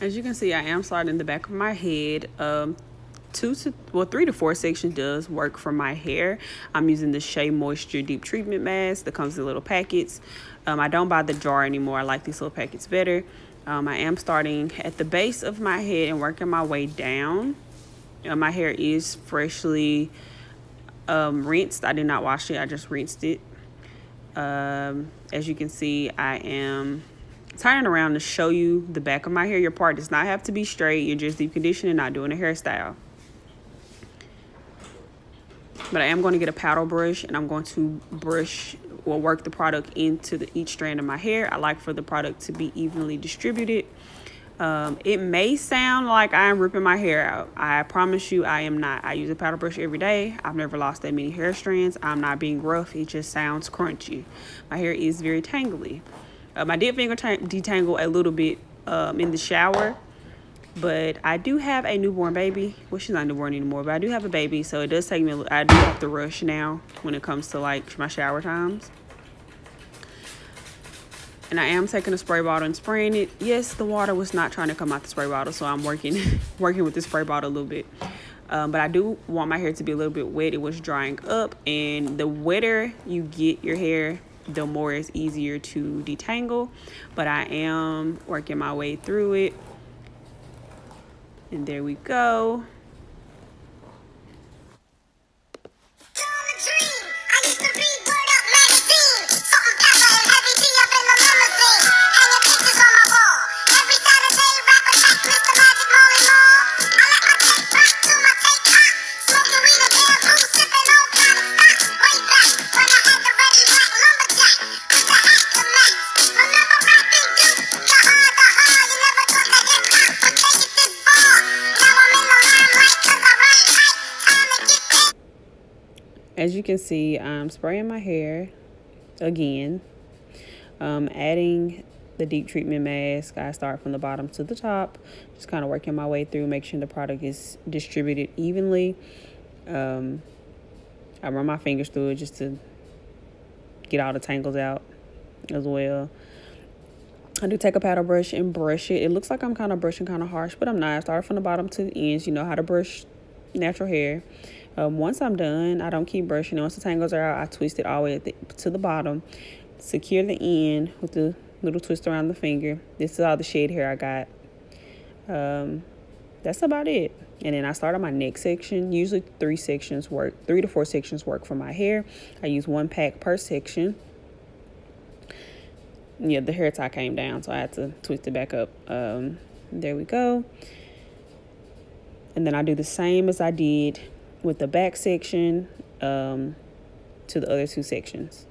As you can see, I am starting in the back of my head. 3 to 4 sections does work for my hair. I'm using the Shea Moisture Deep Treatment Mask that comes in little packets. I don't buy the jar anymore. I like these little packets better. I am starting at the base of my head and working my way down. My hair is freshly rinsed. I did not wash it. I just rinsed it. As you can see, I am turning around to show you the back of my hair. Your part does not have to be straight. You're just deep conditioning, not doing a hairstyle. But I am going to get a paddle brush and I'm going to work the product into each strand of my hair. I like for the product to be evenly distributed. It may sound like I am ripping my hair out. I promise you I am not. I use a paddle brush every day. I've never lost that many hair strands. I'm not being rough. It just sounds crunchy. My hair is very tangly. I did finger detangle a little bit in the shower. But I do have a newborn baby. Well, she's not newborn anymore, but I do have a baby. So it does take me I do have to rush now when it comes to like my shower times. And I am taking a spray bottle and spraying it. Yes, the water was not trying to come out the spray bottle, so I'm working with the spray bottle a little bit. But I do want my hair to be a little bit wet. It was drying up, and the wetter you get your hair, the more it's easier to detangle. But I am working my way through it. And there we go. As you can see, I'm spraying my hair again, adding the deep treatment mask. I start from the bottom to the top, just kind of working my way through, make sure the product is distributed evenly. I run my fingers through it just to get all the tangles out as well. I do take a paddle brush and brush it. It looks like I'm kind of brushing kind of harsh, but I'm not. I start from the bottom to the ends. You know how to brush natural hair. Once I'm done, I don't keep brushing. Once the tangles are out, I twist it all the way to the bottom. Secure the end with the little twist around the finger. This is all the shed hair I got. That's about it. And then I start on my neck section. Usually 3 to 4 sections work for my hair. I use 1 pack per section. Yeah, the hair tie came down, so I had to twist it back up. There we go. And then I do the same as I did with the back section to the other 2 sections.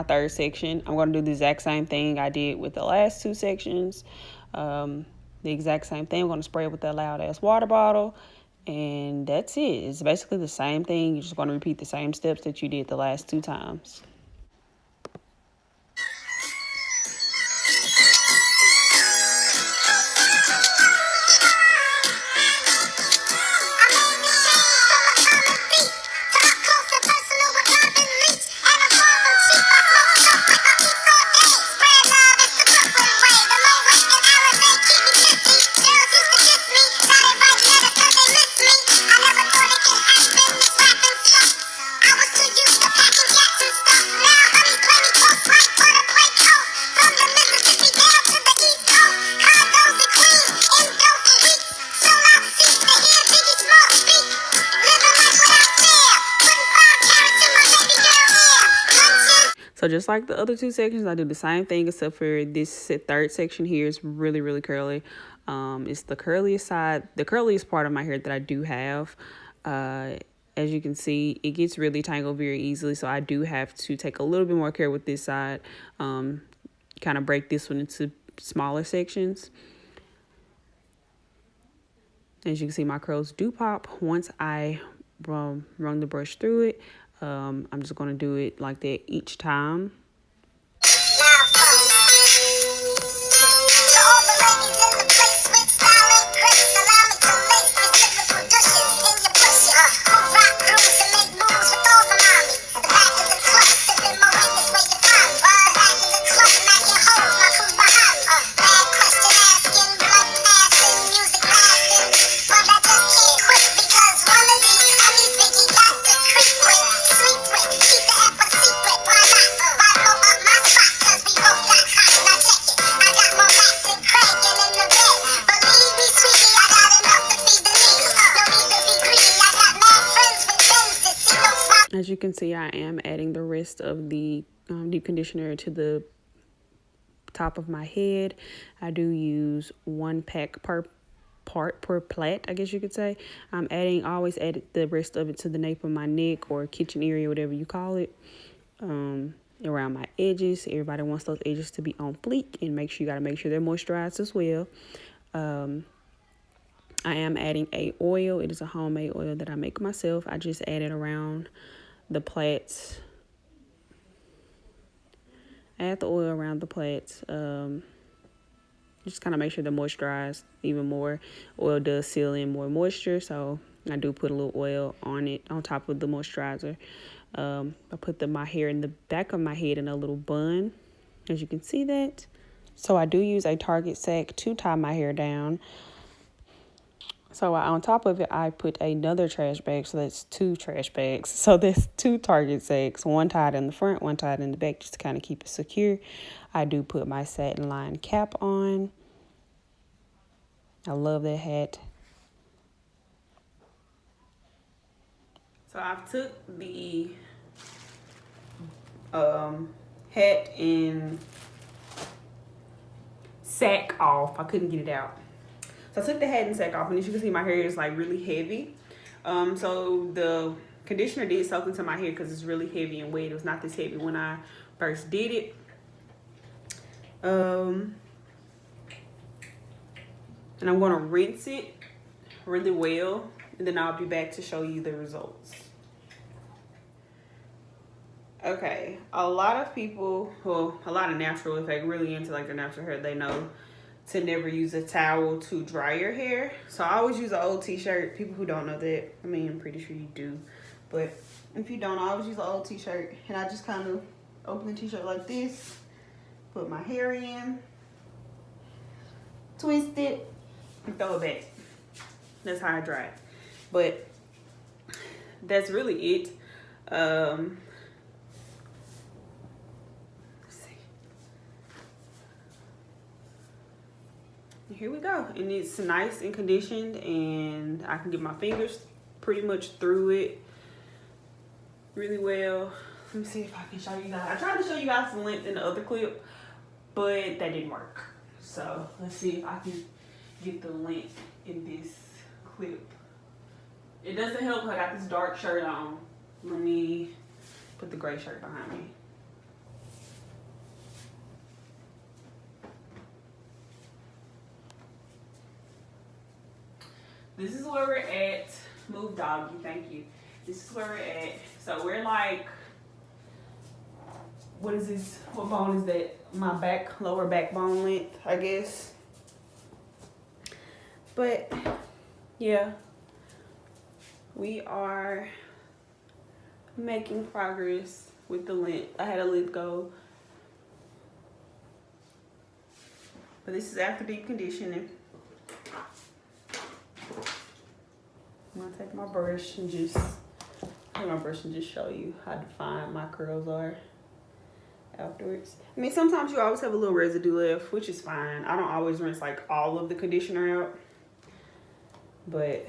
my third section. I'm going to do the exact same thing I did with the last two sections. The exact same thing. I'm going to spray it with that loud ass water bottle. And that's it. It's basically the same thing. You're just going to repeat the same steps that you did the last two times. So just like the other two sections, I do the same thing except for this third section here is really, really curly. It's the curliest side, the curliest part of my hair that I do have. As you can see, it gets really tangled very easily. So I do have to take a little bit more care with this side. Kind of break this one into smaller sections. As you can see, my curls do pop once I run the brush through it. I'm just going to do it like that each time. As you can see, I am adding the rest of the deep conditioner to the top of my head. I do use 1 pack per part per plait, I guess you could say. Always add the rest of it to the nape of my neck or kitchen area, whatever you call it. Around my edges. Everybody wants those edges to be on fleek, and make sure they're moisturized as well. I am adding a oil. It is a homemade oil that I make myself. I just add it around the plaits. Add the oil around the plaits. Just kind of make sure they're moisturized even more. Oil does seal in more moisture, so I do put a little oil on it on top of the moisturizer. I put my hair in the back of my head in a little bun, as you can see that. So I do use a Target sack to tie my hair down. So on top of it, I put another trash bag. So that's 2 trash bags. So there's 2 Target sacks, one tied in the front, one tied in the back, just to kind of keep it secure. I do put my satin lined cap on. I love that hat. So I've took the hat and sack off. I couldn't get it out. So I took the hat and sack off, and as you can see, my hair is like really heavy. So the conditioner did soak into my hair because it's really heavy and wet. It was not this heavy when I first did it. And I'm going to rinse it really well, and then I'll be back to show you the results. Okay, a lot of people, well, a lot of natural, if they're really into like their natural hair, they know to never use a towel to dry your hair. So I always use an old t-shirt. People who don't know that, I mean, I'm pretty sure you do, but if you don't, I always use an old t-shirt, and I just kind of open the t-shirt like this, put my hair in, twist it, and throw it back. That's how I dry it. But that's really it. Let's see. Here we go, and it's nice and conditioned, and I can get my fingers pretty much through it really well. Let me see if I can show you guys. I tried to show you guys the length in the other clip, but that didn't work. So let's see if I can get the length in this clip. It doesn't help, I got this dark shirt on. Let me put the gray shirt behind me. this is where we're at. Move, doggy, thank you. This is where we're at. So we're like, what is this? What bone is that? My back, lower backbone length, I guess. But yeah, we are making progress with the length. I had a length goal, but this is after deep conditioning. I'm gonna take my brush and just show you how defined my curls are afterwards. I mean, sometimes you always have a little residue left, which is fine. I don't always rinse like all of the conditioner out, but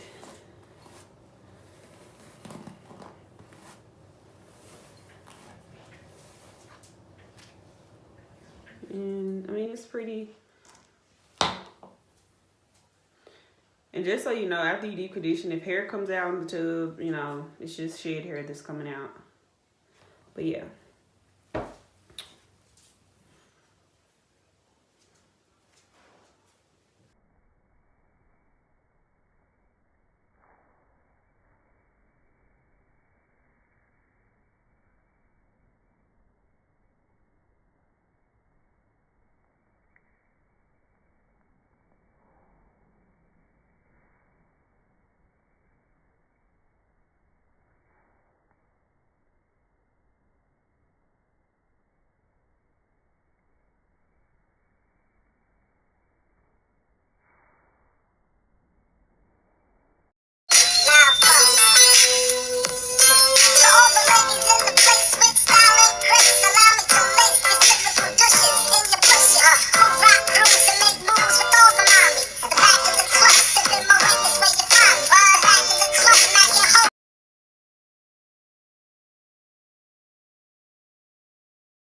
and I mean, it's pretty. And just so you know, after you deep condition, if hair comes out in the tub, you know, it's just shed hair that's coming out. But yeah.